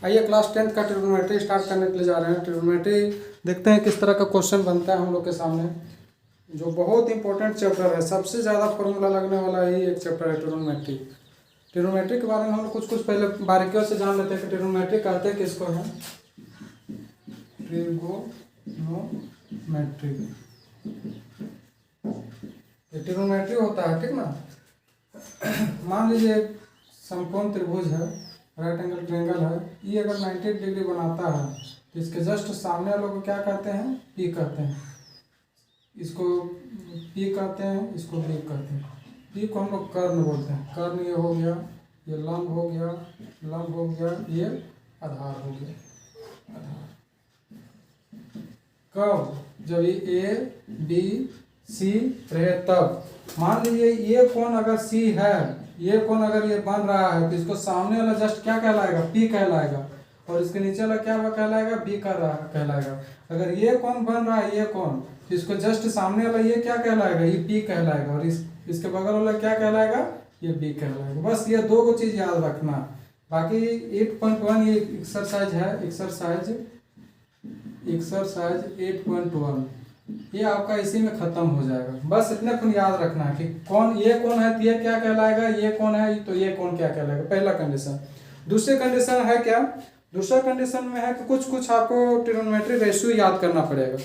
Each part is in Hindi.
आइए क्लास 10th का ट्रिग्नोमेट्री स्टार्ट करने के लिए जा रहे हैं। ट्रिग्नोमेट्री देखते हैं किस तरह का क्वेश्चन बनता है हम लोग के सामने, जो बहुत इंपॉर्टेंट चैप्टर है। सबसे ज़्यादा फॉर्मूला लगने वाला ही एक चैप्टर है ट्रिग्नोमेट्री। ट्रिग्नोमेट्री के बारे में हम कुछ पहले बारीकियों से जान लेते हैं कि ट्रिग्नोमेट्री कहते हैं किसको है। ट्रिग्नोमेट्री ट्रिग्नोमेट्री होता है, ठीक ना। मान लीजिए समकोण त्रिभुज है, राइट एंगल ट्रायंगल है। ये अगर 90 डिग्री बनाता है तो इसके जस्ट सामने वालों को क्या कहते हैं, पी कहते हैं। इसको पी कहते हैं, इसको बी कहते हैं। पी को हम लोग कर्ण बोलते हैं। कर्ण ये हो गया, ये लंब हो गया, लंब हो गया, ये आधार हो गया। आधार कब, जब ये ए बी सी रहे तब। मान लीजिए ये कोण अगर सी है, ये कोण अगर ये बन रहा है तो इसको सामने वाला जस्ट क्या कहलाएगा, पी कहलाएगा। और इसके नीचे वाला क्या कहलाएगा, बी कहलाएगा। अगर ये कोण बन रहा है, ये कोण, तो इसको जस्ट सामने वाला ये क्या कहलाएगा, ये पी कहलाएगा। और इसके बगल वाला क्या कहलाएगा, ये बी कहलाएगा। बस ये दो को चीज याद रखना। बाकी 8.1 ये एक्सरसाइज है। एक्सरसाइज 8.1 ये आपका इसी में खत्म हो जाएगा। बस इतने को याद रखना है कि कौन ये कौन है तो ये क्या कहलाएगा, ये कौन है तो ये कौन क्या कहलाएगा। पहला कंडीशन। दूसरी कंडीशन है क्या, दूसरा कंडीशन में है कि कुछ आपको ट्रिग्नोमेट्री रेशियो याद करना पड़ेगा।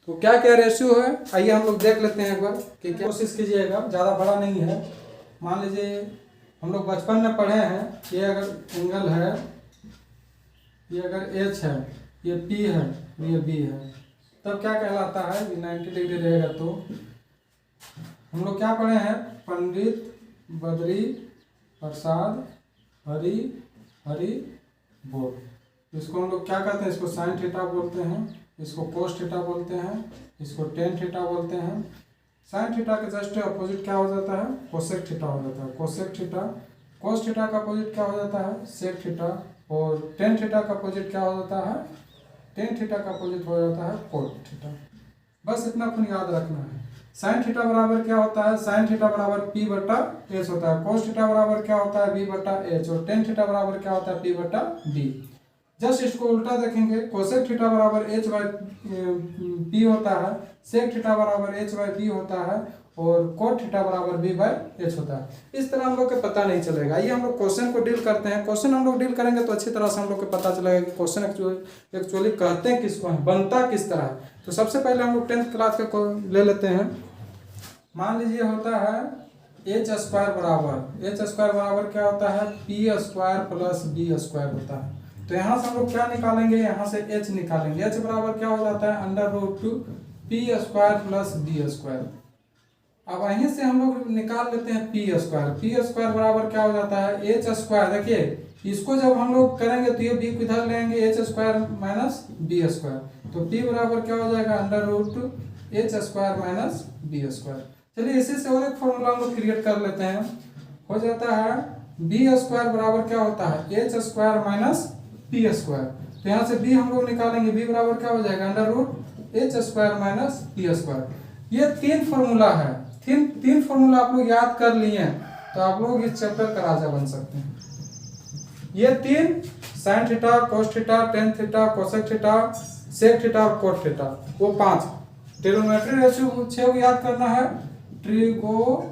तो क्या क्या रेशियो है, आइए हम लोग देख लेते हैं एक बार कि क्या। कोशिश कीजिएगा, ज़्यादा बड़ा नहीं है। मान लीजिए हम लोग बचपन में पढ़े हैं, ये अगर एंगल है, ये अगर एच है, ये पी है, ये बी है, तब क्या कहलाता है। 90 डिग्री रहेगा तो हम लोग क्या पढ़े हैं, पंडित बद्री प्रसाद हरि बोल। इसको हम लोग क्या कहते हैं, इसको साइन थीटा बोलते हैं, इसको कोस थीटा बोलते हैं, इसको टेन थीटा बोलते हैं। साइन थीटा के जस्ट अपोजिट क्या हो जाता है, कोसेक थीटा हो जाता है। कोसेक थीटा, कोस थीटा का अपोजिट क्या हो जाता है, सेक थीटा। और टेन थीटा का अपोजिट क्या हो जाता है, टेन थीटा का अपोजिट हो जाता है कोट थीटा। बस इतना अपन याद रखना है। साइन थीटा बराबर क्या होता है, साइन थीटा बराबर पी बटा एच होता है। कोस थीटा बराबर क्या होता है, बी बटा एच। और टेन थीटा बराबर क्या होता है, पी बटा बी। जस्ट इसको उल्टा देखेंगे, कोसेक थीटा बराबर एच बाई पी होता है, सेक थीटा बराबर एच बाई बी होता है, और कोट थीटा बराबर बी बाई एच होता है। इस तरह हम लोग को पता नहीं चलेगा। ये हम लोग क्वेश्चन को डील करते हैं। क्वेश्चन हम लोग डील करेंगे तो अच्छी तरह से हम लोग को पता चलेगा कि क्वेश्चन एक्चुअली कहते हैं किसको है, बनता किस तरह है। तो सबसे पहले हम लोग 10th क्लास के को ले लेते हैं। मान लीजिए होता है एच स्क्वायर बराबर क्या होता है, P square plus B square होता है। तो यहाँ से हम लोग क्या निकालेंगे, यहाँ से एच निकालेंगे। एच बराबर क्या हो जाता है, under root 2 P square plus B square. अब वहीं से हम लोग निकाल लेते हैं पी स्क्वायर। पी स्क्वायर बराबर क्या हो जाता है, एच स्क्वायर। देखिए इसको जब हम लोग करेंगे तो ये बी को इधर लेंगे, H square minus B square. तो पी बराबर क्या हो जाएगा, under root H square minus B square. चलिए इसी से और एक फॉर्मूला हम लोग क्रिएट कर लेते हैं। हो जाता है बी स्क्वायर बराबर क्या होता है, H square minus P square. तो यहाँ से बी हम लोग निकालेंगे, बी बराबर क्या हो जाएगा, under root H square minus P square. ये तीन फॉर्मूला है। तीन फॉर्मूला आप लोग याद कर लिए तो आप लोग इस चैप्टर का राजा बन सकते हैं। ये तीन, sine theta, cos theta, tan theta, cosec theta, sec theta और कोट थीटा, वो 5। ट्रिग्नोमेट्री रेशियो 6 को याद करना है। ट्रिगोनोमेट्री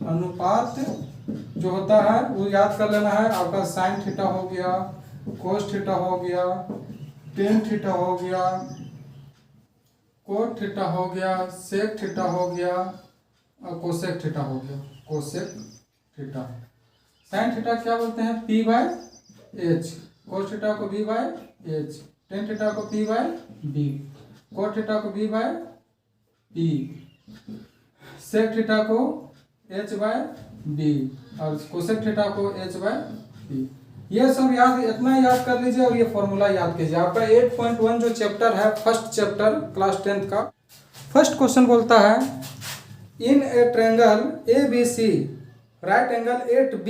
अनुपात जो होता है वो याद कर लेना है। आपका साइन थीटा हो गया, कोस थीटा हो गया, टेन थीटा हो गया, कोट थीटा हो गया, सेक थीटा हो गया और कोसेक थीटा हो गया। Cosec theta. साइन थीटा क्या बोलते हैं, P by H. Cos theta को B by H. Tan theta को P by B. Cot theta को B by P. Sec theta को एच बाय बी और कोसेक थीटा को एच बाय बी। ये सब इतना याद कर लीजिए और ये फॉर्मूला याद कीजिए। आपका 8.1 जो चैप्टर है, फर्स्ट चैप्टर क्लास 10th का फर्स्ट क्वेश्चन बोलता है, in a triangle A B C right angle 8B,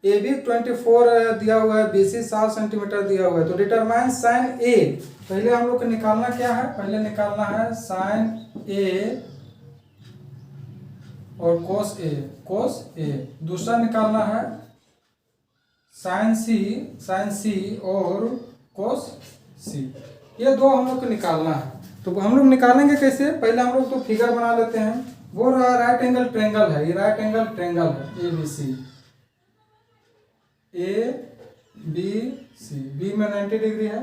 A B 24 दिया हुआ है, बी सी 7 सेंटीमीटर दिया हुआ है। तो डिटरमाइन साइन ए। पहले हम लोग को निकालना क्या है, पहले निकालना है साइन ए और कोस ए। दूसरा निकालना है साइन सी और कोस सी। ये दो हम लोग को निकालना है। तो हम लोग निकालेंगे कैसे, पहले हम लोग तो फिगर बना लेते हैं। वो रहा राइट एंगल ट्रेंगल है, ये राइट एंगल ट्रेंगल है ए बी सी, बी में 90 डिग्री है।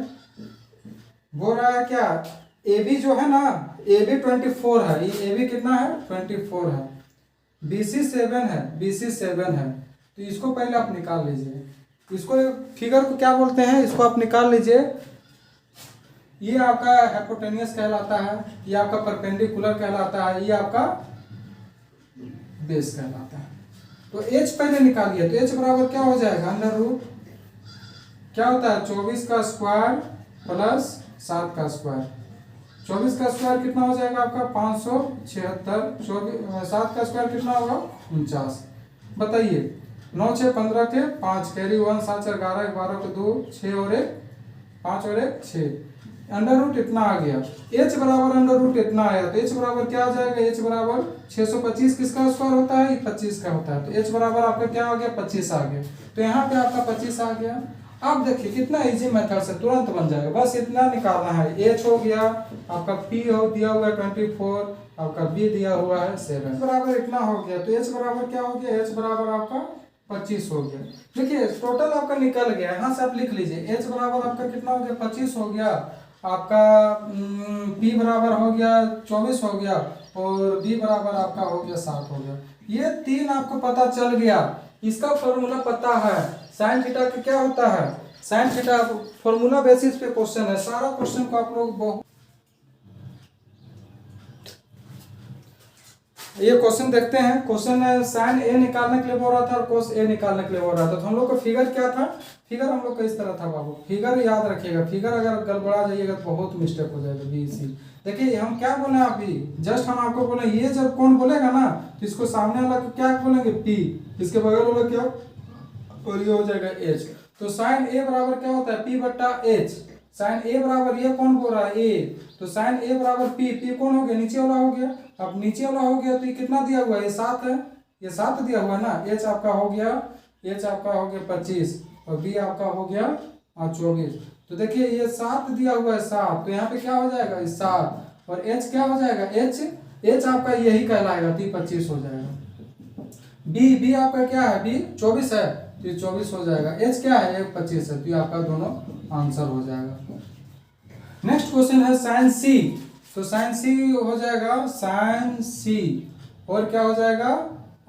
वो रहा है क्या, ए बी जो है ना, ए बी 24 है, ये ए बी कितना है 24 है। बी सी 7 है, तो इसको पहले आप निकाल लीजिए। इसको फिगर को क्या बोलते हैं, इसको आप निकाल लीजिए। ये आपका हाइपोटेनियस कहलाता है, ये आपका परपेंडिकुलर कहलाता है, ये आपका बेस कहलाता है। तो एच पहले निकालिए। तो एच बराबर क्या हो जाएगा, अंडर रूट क्या होता है 24 का स्क्वायर प्लस 7 का स्क्वायर। 24 का स्क्वायर कितना हो जाएगा आपका 576। 7 का स्क्वायर कितना होगा 49। बताइए 9 6 15 के 5 कैरी 1 7 4 11 12 के 2 6 और 1 5 और 1 6। अंडर रूट इतना आ गया। h बराबर अंडर रूट इतना आया, तो h बराबर क्या आ जाएगा, h बराबर 625 किसका स्क्वायर होता है, 25 का होता है। तो h बराबर आपका क्या आ गया 25 आ गया। तो यहाँ पे आपका 25 आ गया। अब देखिए कितना इजी मेथड से तुरंत बन जाएगा, बस इतना निकालना है। h हो गया आपका, p हो दिया हुआ है 24, आपका b दिया हुआ है 7 बराबर इतना हो गया। तो h बराबर क्या हो गया, h बराबर आपका 25 हो गया। देखिए टोटल आपका निकल गया, यहाँ से आप लिख लीजिए h बराबर आपका कितना हो गया 25 हो गया, आपका p बराबर हो गया 24 हो गया, और b बराबर आपका हो गया 7 हो गया। ये तीन आपको पता चल गया। इसका फॉर्मूला पता है, साइन थीटा का क्या होता है, साइन थीटा फॉर्मूला बेसिस पे क्वेश्चन है। सारा क्वेश्चन को आप लोग बहुत ये क्वेश्चन देखते हैं। क्वेश्चन साइन ए निकालने के लिए बोल रहा था और कोस ए निकालने के लिए बोल रहा था। तो हम लोग का फिगर क्या था, फिगर हम लोग का इस तरह था बाबू। फिगर याद रखिएगा, फिगर अगर गड़बड़ा जाइएगा तो बहुत मिस्टेक हो जाएगा। बी सी देखिए हम क्या बोले अभी, जस्ट हम आपको बोले ये जब कौन बोलेगा ना, तो इसको सामने वाला को क्या बोलेंगे पी, इसके बगल वाला क्या, और ये हो जाएगा एच। तो साइन ए बराबर क्या होता है पी बट्टा एच। साइन ए बराबर ये कौन बोल रहा है ए, तो साइन ए बराबर पी, पी कौन हो गया नीचे वाला हो गया। अब नीचे वाला हो गया तो ये कितना दिया हुआ है, ये 7 है, ये 7 दिया हुआ है ना। एच आपका हो गया 25 और बी आपका हो गया 24। तो देखिए ये 7 दिया हुआ है 7, तो यहाँ पे क्या हो जाएगा 7, और एच क्या हो जाएगा एच आपका यही कहलाएगा, तो 25 हो जाएगा। बी आपका क्या है, बी 24 है, तो ये 24 हो जाएगा। एच क्या है 25 है, तो ये आपका दोनों आंसर हो जाएगा। नेक्स्ट क्वेश्चन है साइन सी। तो साइन सी हो जाएगा साइन सी, और क्या हो जाएगा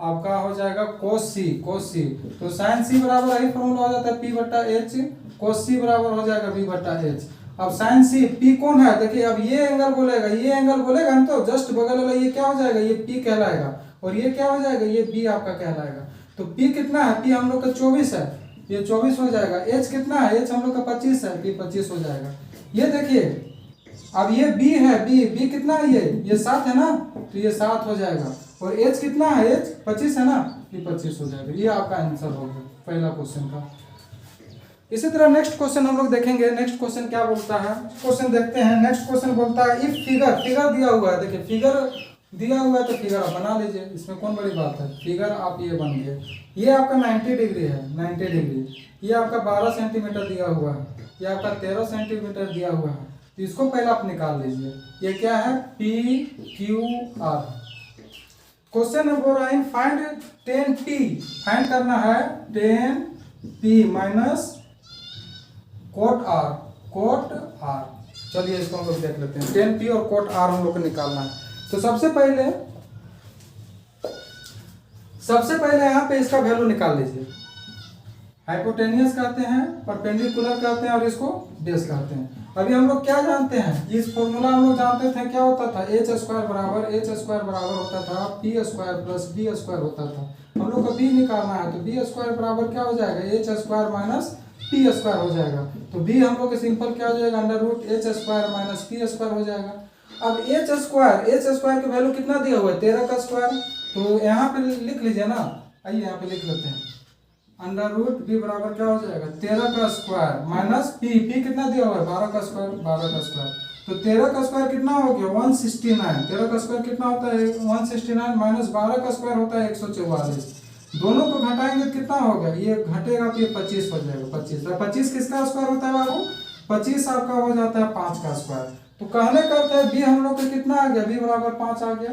आपका हो जाएगा कोस सी। तो साइन सी बराबर यही फॉर्मूला हो जाता है पी बट्टा एच, कोस सी बराबर हो जाएगा बी बट्टा एच। अब साइन सी पी कौन है, देखिए अब ये एंगल बोलेगा, ये एंगल बोलेगा ना, तो जस्ट बगल वाला ये क्या हो जाएगा, ये पी कहलाएगा, और ये क्या हो जाएगा, ये बी आपका कहलाएगा। तो पी कितना है, पी हम लोग का 24 है, ये 24 हो जाएगा। एच कितना है, एच हम लोग का 25 है, पी 25 हो जाएगा। ये देखिए अब ये बी है, बी कितना है, ये 7 है ना, तो ये 7 हो जाएगा। और एच कितना है, एच 25 है ना, ये 25 हो जाएगा। ये आपका आंसर हो गया पहला क्वेश्चन का। इसी तरह नेक्स्ट क्वेश्चन हम लोग देखेंगे। नेक्स्ट क्वेश्चन क्या बोलता है, क्वेश्चन देखते हैं। नेक्स्ट क्वेश्चन बोलता है इफ फिगर दिया हुआ है, देखिए फिगर दिया हुआ है तो फिगर आप बना लीजिए, इसमें कौन बड़ी बात है। फिगर आप ये बन गए, ये आपका 90 डिग्री है, 90 डिग्री। ये आपका 12 सेंटीमीटर दिया हुआ है, ये आपका 13 सेंटीमीटर दिया हुआ है। तो इसको पहले आप निकाल लीजिए। ये क्या है P Q R. Question number 9 find 10p, find करना है 10p माइनस कोट आर। चलिए इसको हम लोग देख लेते हैं। 10p और कोट आर हम लोग को निकालना है। तो सबसे पहले यहाँ पे इसका वैल्यू निकाल लीजिए। हाइपोटेनियस कहते हैं, परपेंडिकुलर कहते हैं, और इसको बेस कहते हैं। अभी हम लोग क्या जानते हैं, इस फॉर्मूला हम लोग जानते थे क्या होता था, एच स्क्वायर बराबर होता था P square plus B square होता था। हम लोग को बी निकालना है, तो बी स्क्वायर बराबर क्या हो जाएगा, H square minus P square हो जाएगा। तो बी हम लोग के सिंपल क्या हो जाएगा, under root H square minus P square हो जाएगा। अब एच स्क्वायर की वैल्यू कितना दिया हुआ है 13 का स्क्वायर, तो यहाँ पे लिख लीजिए ना, आइए यहाँ पे लिख लेते हैं। अंडर रूट बी बराबर क्या हो जाएगा 13 का स्क्वायर माइनस पी कितना दिया हुआ है 12 का स्क्वायर। तो 13 का स्क्वायर कितना हो गया 169। 13 का स्क्वायर कितना होता है 169 माइनस 12 का स्क्वायर होता है 144। दोनों को घटाएंगे तो कितना होगा, ये घटेगा तो ये 25 हो जाएगा 25। तो 25 किसका स्क्वायर होता है बाबू, 25 आपका हो जाता है 5 का स्क्वायर। तो कहने का अर्थ है बी हम लोग का कितना आ गया, बी बराबर 5 आ गया।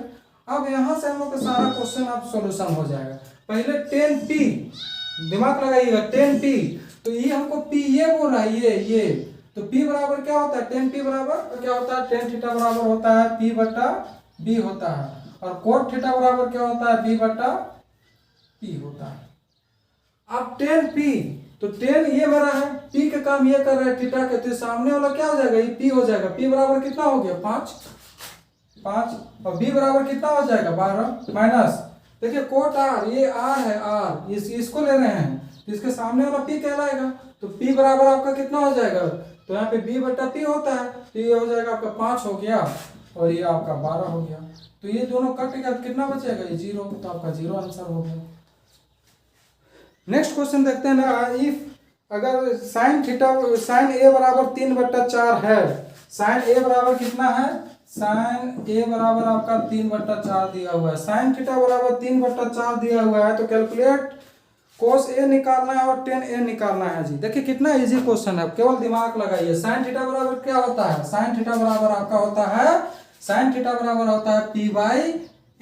अब यहाँ से हम लोग का सारा क्वेश्चन अब सोल्यूशन हो जाएगा। पहले 10p, दिमाग लगाइएगा 10p, तो ये हमको p ये बोल रहा है ये तो p बराबर क्या होता है 10p बराबर क्या होता है tan थीटा बराबर होता है p बटा b होता है, और cot थीटा बराबर क्या होता है b बटा p होता है। अब 10p, तो 10 ये बड़ा है, p का काम ये कर रहा है थीटा के, तो सामने वाला क्या हो जाएगा, ये p हो जाएगा। p बराबर कितना हो गया 5, और b बराबर कितना हो जाएगा 12 माइनस, देखिए कोट r, ये r है r, इसको ले रहे हैं, तो इसके सामने वाला p कहलाएगा। तो p बराबर आपका कितना हो जाएगा, तो यहाँ पे b बटा p होता है, तो ये हो जाएगा आपका 5 हो गया, और ये आपका 12 हो गया। तो ये दोनों कट गया, कितना बचेगा, ये 0, तो आपका 0 आंसर हो गया। नेक्स्ट क्वेश्चन देखते हैं ना, इफ अगर साइन थीटा साइन a बराबर 3/4 है, साइन a बराबर कितना है, साइन a बराबर आपका 3/4 दिया हुआ है, साइन थीटा बराबर 3/4 दिया हुआ है, तो कैलकुलेट cos a निकालना है और tan a निकालना है जी। देखिए कितना इजी क्वेश्चन है, केवल दिमाग लगाइए। साइन थीटा बराबर क्या होता है, साइन थीटा बराबर आपका होता है, साइन थीटा बराबर होता है p बाई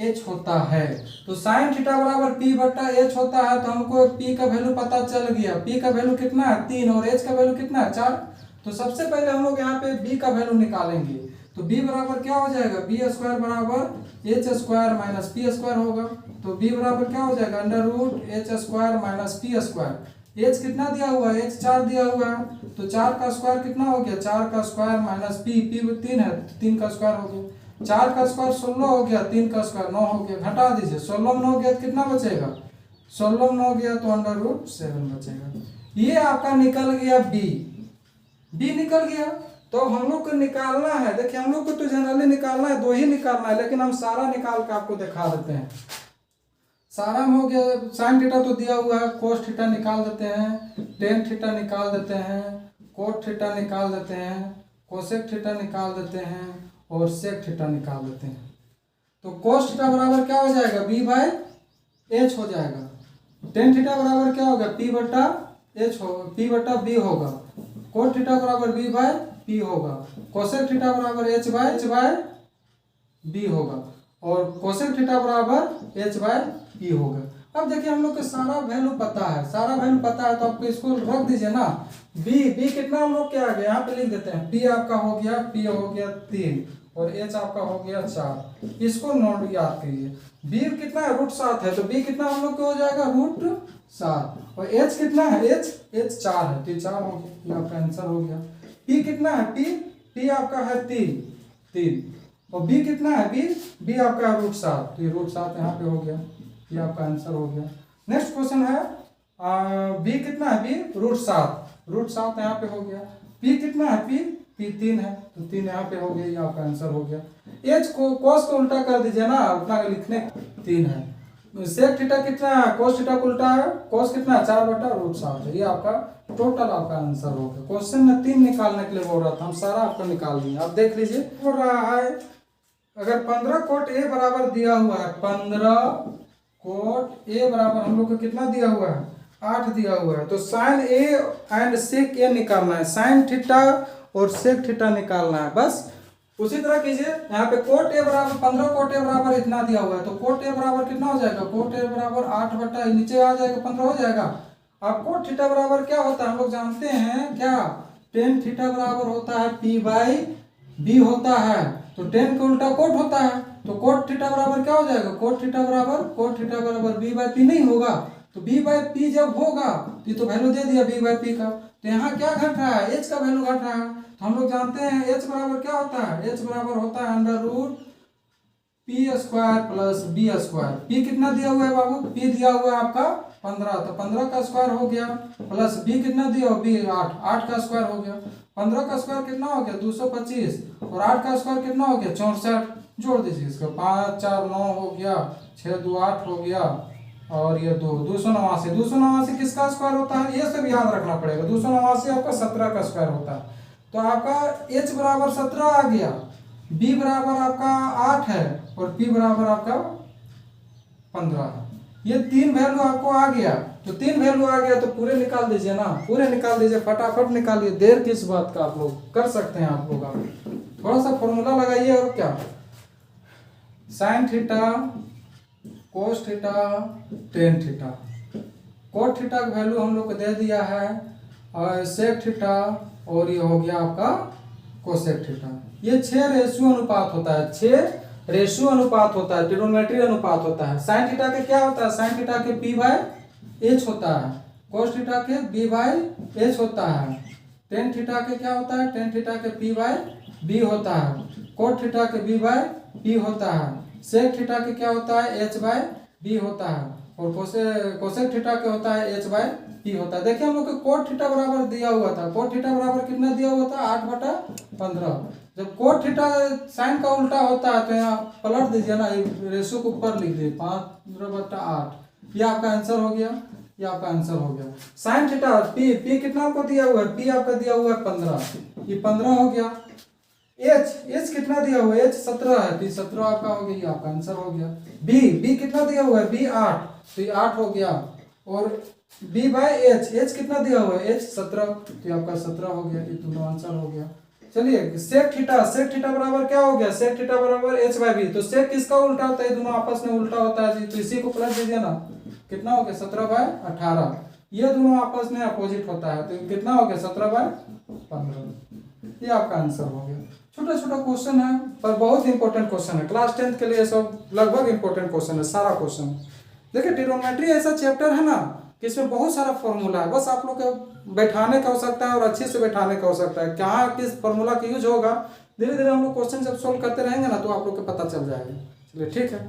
h होता है। तो साइन थीटा बराबर p बटा h होता है, तो हमको p का वैल्यू पता चल गया, p का वैल्यू कितना है 3 और h का वैल्यू कितना है 4। तो सबसे पहले हम लोग यहाँ पे b का वैल्यू निकालेंगे, तो b बराबर क्या हो जाएगा, b स्क्वायर बराबर h स्क्वायर माइनस p स्क्वायर होगा। तो b बराबर क्या हो जाएगा, अंडर रूट h स्क्वायर माइनस p स्क्वायर। h कितना दिया हुआ है, h 4 दिया हुआ है, तो 4 का स्क्वायर कितना हो गया, 4 का स्क्वायर माइनस p 3 है, 3 का स्क्वायर हो गया। 4 का स्क्वायर 16 हो गया, 3 का स्क्वायर 9 हो गया, घटा दीजिए, 16 में 9 गया तो कितना बचेगा, 16 में 9 गया तो अंडर रूट 7 बचेगा। ये आपका निकल गया b निकल गया। तो हम लोग को निकालना है, देखिए हम लोग को तो जनरली निकालना है, 2 ही निकालना है, लेकिन हम सारा निकाल के आपको दिखा देते हैं। सारा में हो गया, साइन थीटा तो दिया हुआ है, कोस थीटा निकाल देते हैं, टेन थीटा निकाल देते हैं, कोट थीटा निकाल देते हैं, कोसेक थीटा निकाल देते हैं, और सेक थीटा निकाल देते हैं। तो कोस थीटा बराबर क्या हो जाएगा, b बाई h हो जाएगा। टेन थीटा बराबर क्या होगा, p बटा h होगा, p बटा b होगा। कोट थीटा बराबर b बाई p होगा। कोसेक थीटा बराबर h बाई b होगा, और कोसेक थीटा बराबर h बाई p होगा। अब देखिए हम लोग को सारा वैल्यू पता है, सारा वैल्यू पता है, तो आपको इसको रख दीजिए ना। b कितना हम लोग क्या आ गया, यहाँ पे लिख देते हैं, p आपका हो गया 3 और h आपका हो गया 4। इसको नोट याद करिए। b कितना है, √7 है, तो b कितना हम लोग को हो जाएगा √7, और h कितना है, h 4 है, तो 4 हो गया, ये आपका आंसर हो गया। p कितना है, p आपका है 3, और b कितना है, b आपका है √7, तो ये √7 यहाँ पे हो गया, ये आपका आंसर हो गया। नेक्स्ट क्वेश्चन है, b कितना है, b √7 यहाँ पे हो गया। p कितना है, p 3 है, तो 3 यहाँ पे हो गया, ये आपका आंसर हो गया। h को cos को उल्टा कर दीजिए ना, उल्टा लिखने 3 है। सेक थीटा कितना है, cos थीटा को उल्टा है, cos कितना है 4/√7 है, ये आपका टोटल आपका आंसर हो गया। क्वेश्चन में 3 निकालने के लिए बोल रहा था, हम सारा आपको निकाल दिए। आप देख लीजिए बोल रहा है, अगर 15 कोट a बराबर दिया हुआ है, 15 कोट a बराबर हम लोग को कितना दिया हुआ है, 8 दिया हुआ है, तो sine a and sec a निकालना है, साइन थीटा और सेक थीटा निकालना है। बस उसी तरह कीजिए, यहाँ पे कोट a बराबर 15 कोट a बराबर इतना दिया हुआ है, तो कोट a बराबर कितना हो जाएगा, कोट a बराबर 8 बटा नीचे आ जाएगा 15 हो जाएगा। अब कोट थीटा बराबर क्या होता है, हम लोग जानते हैं क्या, टेन थीटा बराबर होता है p बाई b होता है, तो टेन का उल्टा कोट होता है, तो कोट थीटा बराबर क्या हो जाएगा, कोट थीटा बराबर b बाई p नहीं होगा, तो b बाई p जब होगा तो ये तो वैल्यू दे दिया b बाई p का, तो यहाँ क्या घट रहा है, h का वैल्यू घट रहा है। तो हम लोग जानते हैं h बराबर क्या होता है, h बराबर होता है under root p square plus b square. p कितना दिया हुआ है बाबू, p दिया हुआ है आपका 15, तो 15 का स्क्वायर हो गया, प्लस b कितना दिया हो, b 8 का स्क्वायर हो गया। 15 का स्क्वायर कितना हो गया 225, और 8 का स्क्वायर कितना हो गया 64। जोड़ दीजिए इसका, 5 4 9 हो गया, 6 2 8 हो गया, और ये 289 किसका स्क्वायर होता है, ये सब याद रखना पड़ेगा। 289 आपका 17 का स्क्वायर होता है। तो आपका h बराबर 17 आ गया, b बराबर आपका 8 है और p बराबर आपका 15 है। ये 3 वैल्यू आपको आ गया, तो 3 वैल्यू आ गया तो पूरे निकाल दीजिए ना, पूरे निकाल दीजिए, फटाफट निकालिए, देर किस बात का, आप लोग कर सकते हैं। आप लोग थोड़ा सा फॉर्मूला लगाइए और क्या, sign theta cos theta tan theta, cot theta का वैल्यू हम लोग को दे दिया है, और सेक थीटा, और ये हो गया आपका कोसेक थीटा। ये 6 रेशियो अनुपात होता है, 6 रेशियो अनुपात होता है, ट्रिग्नोमेट्री अनुपात होता है। साइन थीटा के क्या होता है, साइन थीटा के p बाय h होता है, कोस थीटा के b बाय h होता है, टेन थीटा के क्या होता है, टेन थीटा के p बाय b होता है, कोट थीटा के b बाय p होता है, सेक थीटा के क्या होता है, h बाय b होता है, और कोसेक थीटा के होता है h बाय p होता है। देखिए हम लोग को कोट थीटा बराबर दिया हुआ था, कोट थीटा बराबर कितना दिया हुआ था, 8/15। जब कोट थीटा साइन का उल्टा होता है तो यहाँ पलट दीजिए ना, रेशियो को ऊपर लिख दीजिए, 5/8, ये आपका आंसर हो गया, ये आपका आंसर हो गया। साइन थीटा p कितना आपको दिया हुआ है, p आपका दिया हुआ है 15, ये 15 हो गया। h कितना दिया हुआ है, h 17 है, तो 17 आपका हो गया, ये आपका आंसर हो गया। b कितना दिया हुआ है, b 8, तो ये 8 हो गया, और b बाय h कितना दिया हुआ है, h 17, तो ये आपका 17 हो गया, ये दोनों आंसर हो गया। चलिए सेक थीटा बराबर क्या हो गया, सेक थीटा बराबर h बाय b, तो सेक किसका उल्टा होता है, दोनों आपस में उल्टा होता है जी, तो इसी को पलट दीजिए ना, कितना हो गया 17/18, ये दोनों आपस में अपोजिट होता है, तो कितना हो गया 17/15, ये आपका आंसर हो गया। छोटा छोटा क्वेश्चन है पर बहुत इंपॉर्टेंट क्वेश्चन है, क्लास 10th के लिए सब लगभग इंपॉर्टेंट क्वेश्चन है, सारा क्वेश्चन। देखिए ट्रिग्नोमेट्री ऐसा चैप्टर है ना कि इसमें बहुत सारा फॉर्मूला है, बस आप लोग को बैठाने का हो सकता है और अच्छे से बैठाने का हो सकता है, कहाँ किस फॉर्मूला का यूज होगा, धीरे धीरे हम लोग क्वेश्चन जब सोल्व करते रहेंगे ना तो आप लोग को पता चल जाएगा। चलिए ठीक है।